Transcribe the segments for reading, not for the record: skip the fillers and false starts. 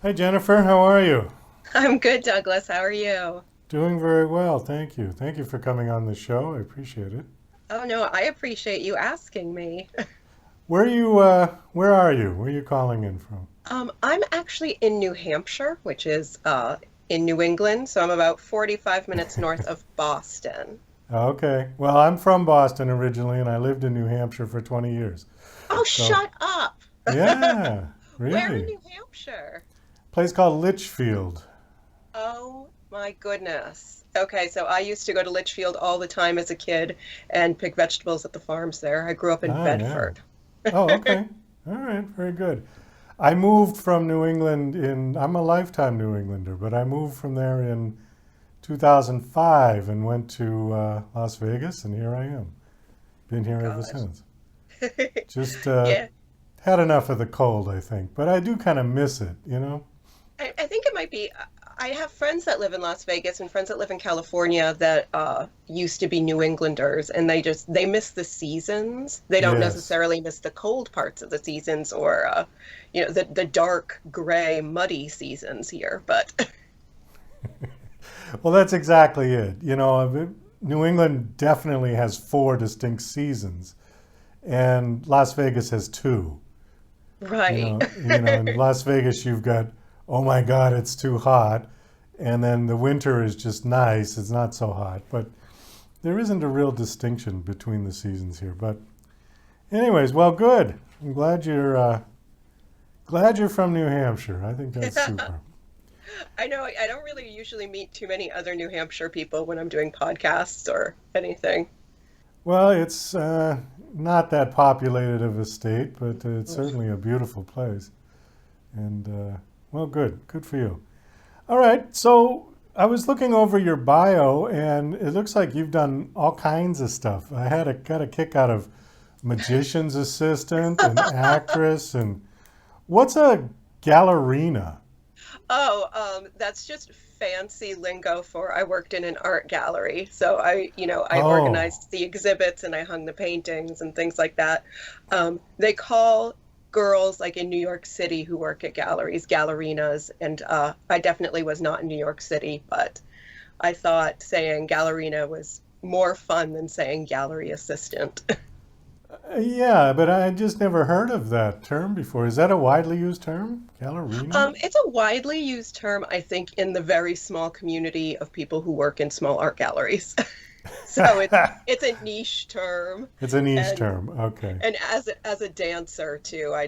Hi, Jennifer. How are you? I'm good, Douglas. How are you? Doing very well, thank you. Thank you for coming on the show. I appreciate it. Oh no, I appreciate you asking me. Where are you? Where are you calling in from? I'm actually in New Hampshire, which is in New England, so I'm about 45 minutes north of Boston. Okay. Well, I'm from Boston originally, and I lived in New Hampshire for 20 years. Oh, So, shut up. yeah, Where in really. New Hampshire? Place called Litchfield. Oh my goodness. Okay, so I used to go to Litchfield all the time as a kid and pick vegetables at the farms there. I grew up in Ah, yeah. Bedford. Oh, okay. All right, very good. I moved from New England I'm a lifetime New Englander, but I moved from there in 2005 and went to Las Vegas, and here I am. Been Oh here ever gosh. since. Just Yeah. had enough of the cold, I think, but I do kind of miss it, you know? I think it might be. I have friends that live in Las Vegas and friends that live in California that used to be New Englanders, and they miss the seasons. They don't Yes. necessarily miss the cold parts of the seasons or the dark, gray, muddy seasons here. But Well, that's exactly it. New England definitely has four distinct seasons, and Las Vegas has two. right. In Las Vegas you've got, oh my God, it's too hot, and then the winter is just nice. It's not so hot, but there isn't a real distinction between the seasons here. But anyways, well, good. I'm glad you're from New Hampshire. I think that's super. I know I don't really usually meet too many other New Hampshire people when I'm doing podcasts or anything. Well, it's not that populated of a state, but it's certainly a beautiful place. And well, good for you. All right, so I was looking over your bio, and it looks like you've done all kinds of stuff. Got a kick out of magician's assistant and actress, and what's a gallerina? That's just fancy lingo for I worked in an art gallery. So I Oh, organized the exhibits and I hung the paintings and things like that. They call girls like in New York City who work at galleries gallerinas, and I definitely was not in New York City, but I thought saying gallerina was more fun than saying gallery assistant. yeah, but I just never heard of that term before. Is that a widely used term? Gallerina? It's a widely used term, I think, in the very small community of people who work in small art galleries. So it's a niche term, It's a niche and term. Okay. as a dancer too, I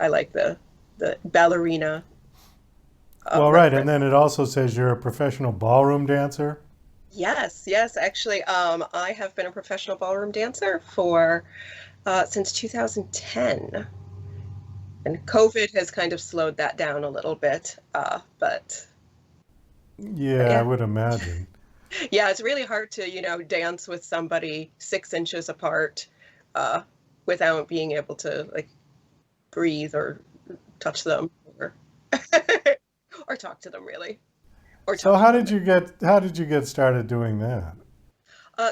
like the ballerina Well, right, and reference. then it also says you're a professional ballroom dancer. Yes, yes, actually, I have been a professional ballroom dancer for since 2010, and COVID has kind of slowed that down a little bit, but Yeah, I yeah. would imagine. Yeah, it's really hard to, dance with somebody 6 inches apart uh, without being able to like breathe or touch them or or talk to them really or So touch them. how did you get started doing that?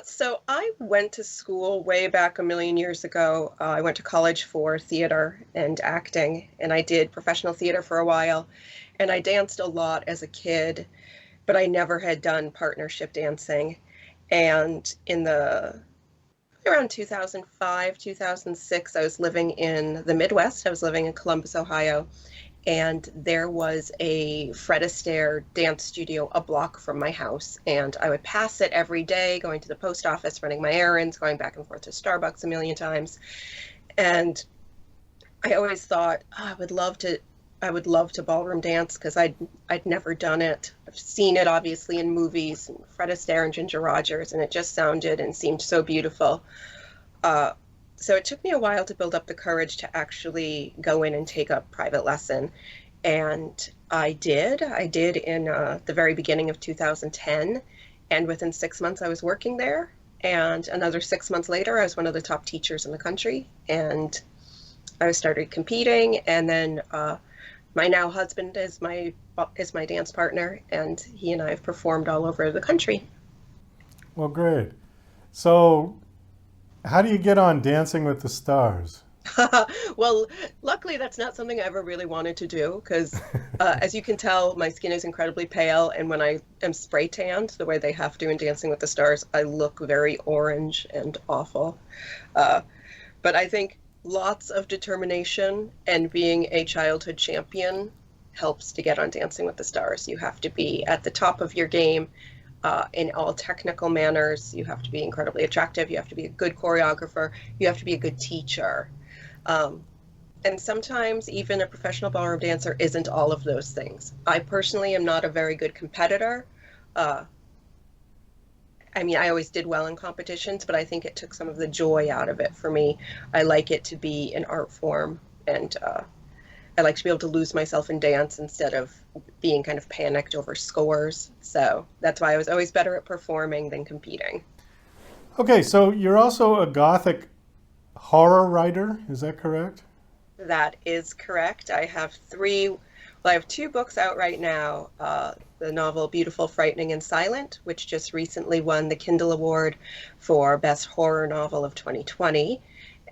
So I went to school way back a million years ago. I went to college for theater and acting, and I did professional theater for a while, and I danced a lot as a kid, but I never had done partnership dancing. And in the around 2005, 2006, I was living in the Midwest. I was living in Columbus, Ohio, and there was a Fred Astaire dance studio a block from my house. And I would pass it every day, going to the post office, running my errands, going back and forth to Starbucks a million times. And I always thought, oh, I would love to ballroom dance because I'd never done it. I've seen it obviously in movies, and Fred Astaire and Ginger Rogers, and it just sounded and seemed so beautiful. Uh, so it took me a while to build up the courage to actually go in and take a private lesson. And I did. I did in the very beginning of 2010. And within 6 months, I was working there. And another 6 months later, I was one of the top teachers in the country. And I started competing. And then my now husband is my dance partner, and he and I have performed all over the country. Well, great. So how do you get on Dancing with the Stars? Well, luckily, that's not something I ever really wanted to do because, as you can tell, my skin is incredibly pale. And when I am spray tanned, the way they have to in Dancing with the Stars, I look very orange and awful. Uh, but I think lots of determination and being a childhood champion helps to get on Dancing with the Stars. You have to be at the top of your game in all technical manners. You have to be incredibly attractive. You have to be a good choreographer. You have to be a good teacher. Um, and sometimes even a professional ballroom dancer isn't all of those things. I personally am not a very good competitor. Uh, I mean, I always did well in competitions, but I think it took some of the joy out of it for me. I like it to be an art form, and I like to be able to lose myself in dance instead of being kind of panicked over scores. So that's why I was always better at performing than competing. Okay, so you're also a Gothic horror writer, is that correct? That is correct. I have two books out right now. The novel Beautiful, Frightening, and Silent, which just recently won the Kindle Award for Best Horror Novel of 2020.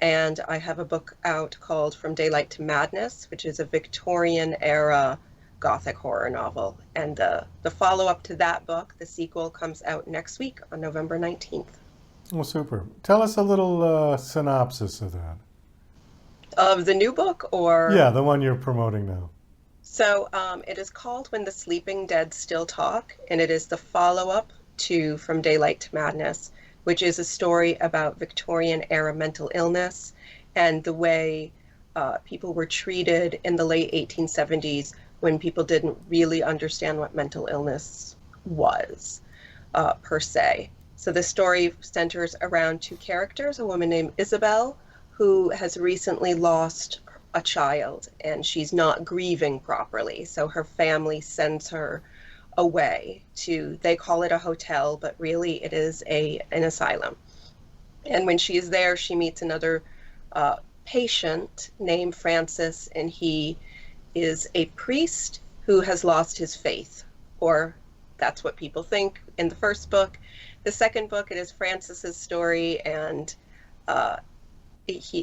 And I have a book out called From Daylight to Madness, which is a Victorian era Gothic horror novel. And the follow-up to that book, the sequel, comes out next week on November 19th. Oh, super. Tell us a little synopsis of that. Of the new book, or Yeah, the one you're promoting now. so it is called When the Sleeping Dead Still Talk, and it is the follow-up to From Daylight to Madness, which is a story about Victorian era mental illness and the way people were treated in the late 1870s when people didn't really understand what mental illness was, per se. So the story centers around two characters, a woman named Isabel, who has recently lost a child and she's not grieving properly. So her family sends her away to, they call it a hotel, but really it is an asylum. And when she is there, she meets another patient named Francis, and he is a priest who has lost his faith, or that's what people think in the first book. The second book, it is Francis's story, and uh,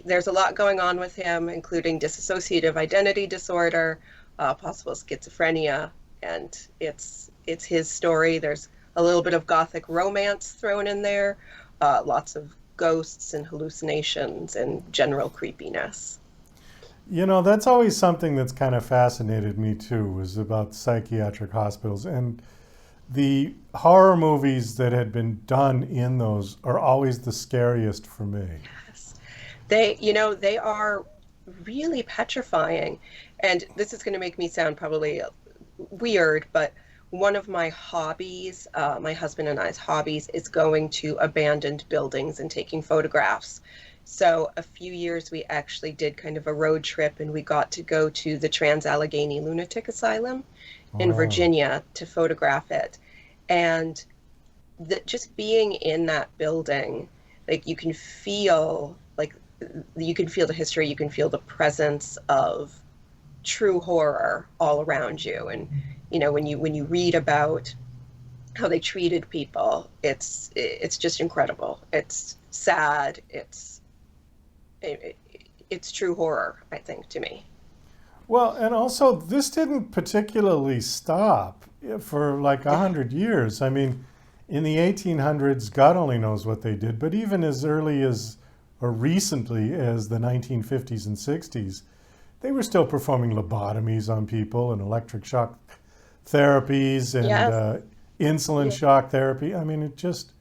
there's a lot going on with him, including dissociative identity disorder, possible schizophrenia, and it's his story. There's a little bit of Gothic romance thrown in there, lots of ghosts and hallucinations and general creepiness. You know, that's always something that's kind of fascinated me too, was about psychiatric hospitals. And the horror movies that had been done in those are always the scariest for me. Yes. They are really petrifying. And this is going to make me sound probably weird, but one of my hobbies, my husband and I's hobbies, is going to abandoned buildings and taking photographs. So a few years we actually did kind of a road trip, and we got to go to the Trans-Allegheny Lunatic Asylum in Oh, Virginia to photograph it. And just being in that building, like you can feel the history, you can feel the presence of true horror all around you. And when you read about how they treated people, it's just incredible. It's sad. It, it's true horror, I think, to me. well, and also this didn't particularly stop for like 100 years. I mean, in the 1800s, God only knows what they did, but even as early as or recently as the 1950s and 60s, they were still performing lobotomies on people and electric shock therapies and Yes. insulin Yeah. shock therapy. I mean, it's just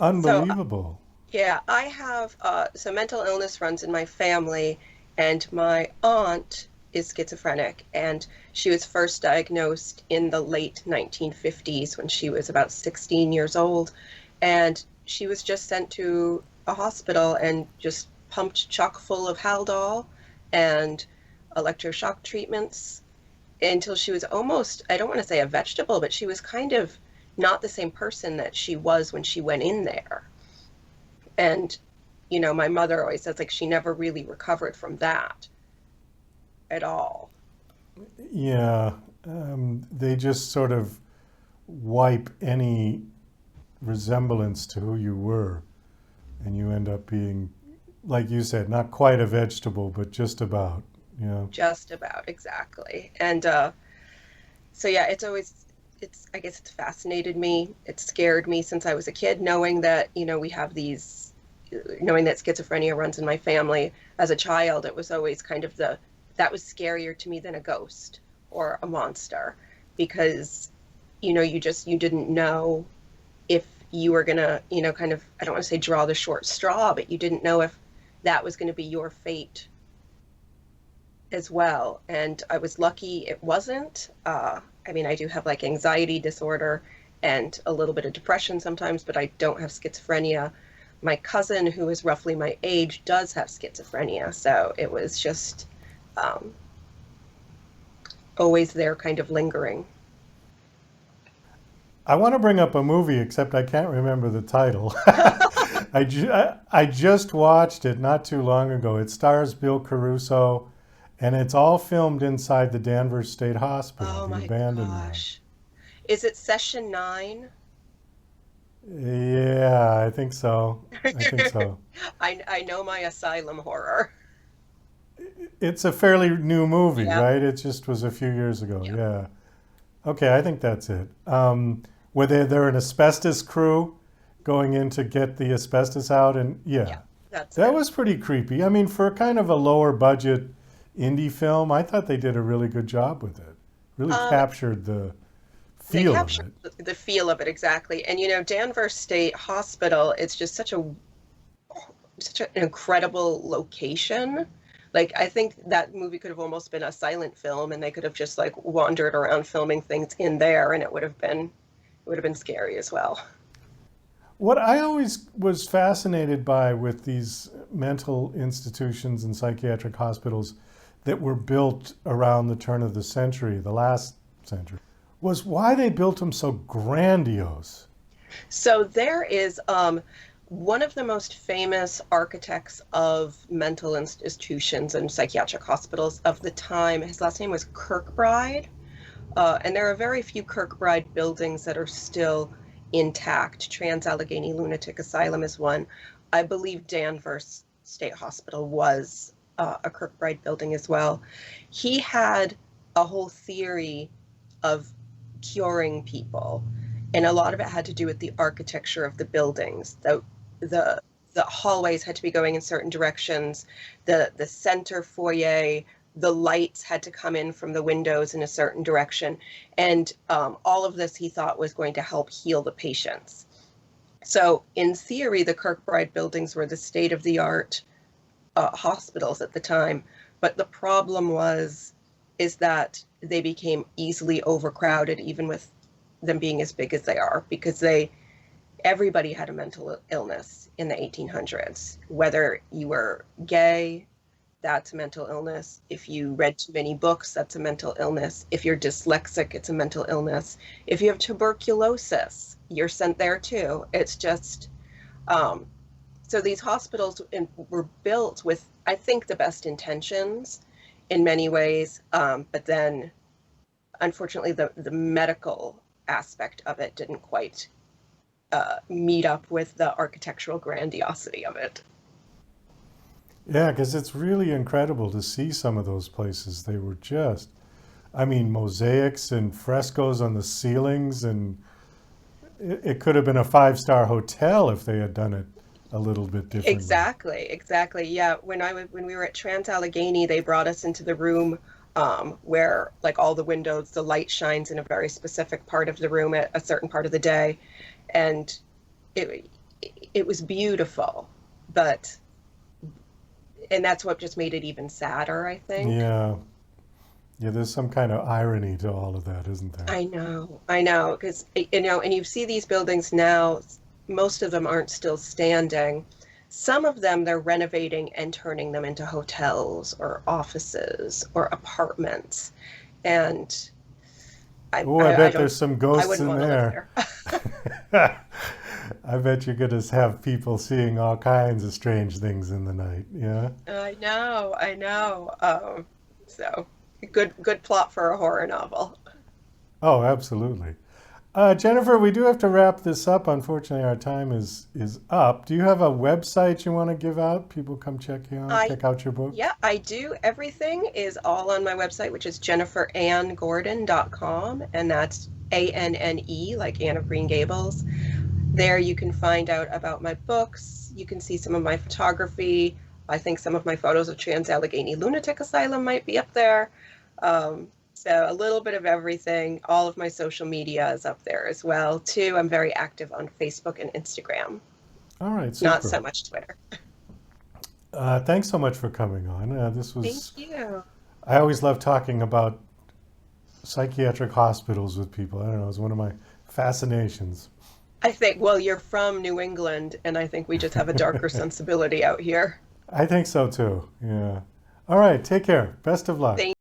So unbelievable. yeah, I have so mental illness runs in my family, and my aunt is schizophrenic, and she was first diagnosed in the late 1950s when she was about 16 years old, and she was just sent to a hospital and just pumped chock full of Haldol and electroshock treatments until she was almost, I don't want to say a vegetable, but she was kind of not the same person that she was when she went in there. And, my mother always says like she never really recovered from that at all. Yeah, they just sort of wipe any resemblance to who you were, and you end up being like you said, not quite a vegetable, but just about. Yeah. just about exactly. And so yeah, I guess it's fascinated me. It scared me since I was a kid, knowing that, we have knowing that schizophrenia runs in my family. As a child, it was always kind of that was scarier to me than a ghost or a monster, because, you didn't know if you were gonna, kind of, I don't want to say draw the short straw, but you didn't know if that was going to be your fate as well. And I was lucky it wasn't. I mean, I do have like anxiety disorder and a little bit of depression sometimes, but I don't have schizophrenia. My cousin, who is roughly my age, does have schizophrenia. So it was just um, always there, kind of lingering. I want to bring up a movie, except I can't remember the title. I just watched it not too long ago. It stars Bill Caruso, and it's all filmed inside the Danvers State Hospital, Oh the my abandoned one. gosh. Is it session 9? Yeah, I think so. I think so. I know my asylum horror. It's a fairly new movie, Yep, right? It just was a few years ago. yep, Yeah. Okay, I think that's it. Where they're an asbestos crew going in to get the asbestos out, and yeah, yep, that's that it. was pretty creepy. I mean, for kind of a lower budget indie film, I thought they did a really good job with it. Really Um, captured the they feel of capture it. the feel of it exactly. And Danvers State Hospital, it's just such an incredible location. Like, I think that movie could have almost been a silent film, and they could have just like wandered around filming things in there, and it would have been scary as well. What I always was fascinated by with these mental institutions and psychiatric hospitals that were built around the turn of the century, the last century, was why they built them so grandiose. So there is one of the most famous architects of mental institutions and psychiatric hospitals of the time. His last name was Kirkbride. And there are very few Kirkbride buildings that are still intact. Trans-Allegheny Lunatic Asylum is one. I believe Danvers State Hospital was a Kirkbride building as well. He had a whole theory of curing people, and a lot of it had to do with the architecture of the buildings. The the hallways had to be going in certain directions. The center foyer, the lights had to come in from the windows in a certain direction, and all of this he thought was going to help heal the patients. So in theory, the Kirkbride buildings were the state of the art hospitals at the time. But the problem is that they became easily overcrowded, even with them being as big as they are, because everybody had a mental illness in the 1800s. Whether you were gay, that's a mental illness. If you read too many books, that's a mental illness. If you're dyslexic, it's a mental illness. If you have tuberculosis, you're sent there too. It's just, um, so these hospitals were built with, I think, the best intentions in many ways, but then unfortunately the medical aspect of it didn't quite meet up with the architectural grandiosity of it. Yeah, because it's really incredible to see some of those places. They were just, I mean, mosaics and frescoes on the ceilings, and it could have been a five-star hotel if they had done it a little bit differently. Exactly. Yeah, when we were at Trans-Allegheny, they brought us into the room where, like, all the windows, the light shines in a very specific part of the room at a certain part of the day, and it it was beautiful, but and that's what just made it even sadder, I think. Yeah, yeah. There's some kind of irony to all of that, isn't there? I know, because and you see these buildings now, most of them aren't still standing. Some of them they're renovating and turning them into hotels or offices or apartments, and Oh, I I bet don't, there's some I ghosts wouldn't in want to live there. there. I bet you're gonna have people seeing all kinds of strange things in the night. Yeah. I know. So good plot for a horror novel. Oh, absolutely. Jennifer, we do have to wrap this up. Unfortunately, our time is up. Do you have a website you want to give out? People come I check out your book. Yeah, I do. Everything is all on my website, which is jenniferannegordon.com, and that's ANNE, like Anne of Green Gables. There you can find out about my books. You can see some of my photography. I think some of my photos of Trans Allegheny Lunatic Asylum might be up there. So a little bit of everything. All of my social media is up there as well, too. I'm very active on Facebook and Instagram, All right, not super. so much Twitter. Thanks so much for coming on. This was, Thank you. I always love talking about psychiatric hospitals with people. I don't know, it's one of my fascinations. I think, well, you're from New England, and I think we just have a darker sensibility out here. I think so too, yeah. All right, take care. Best of luck. Thank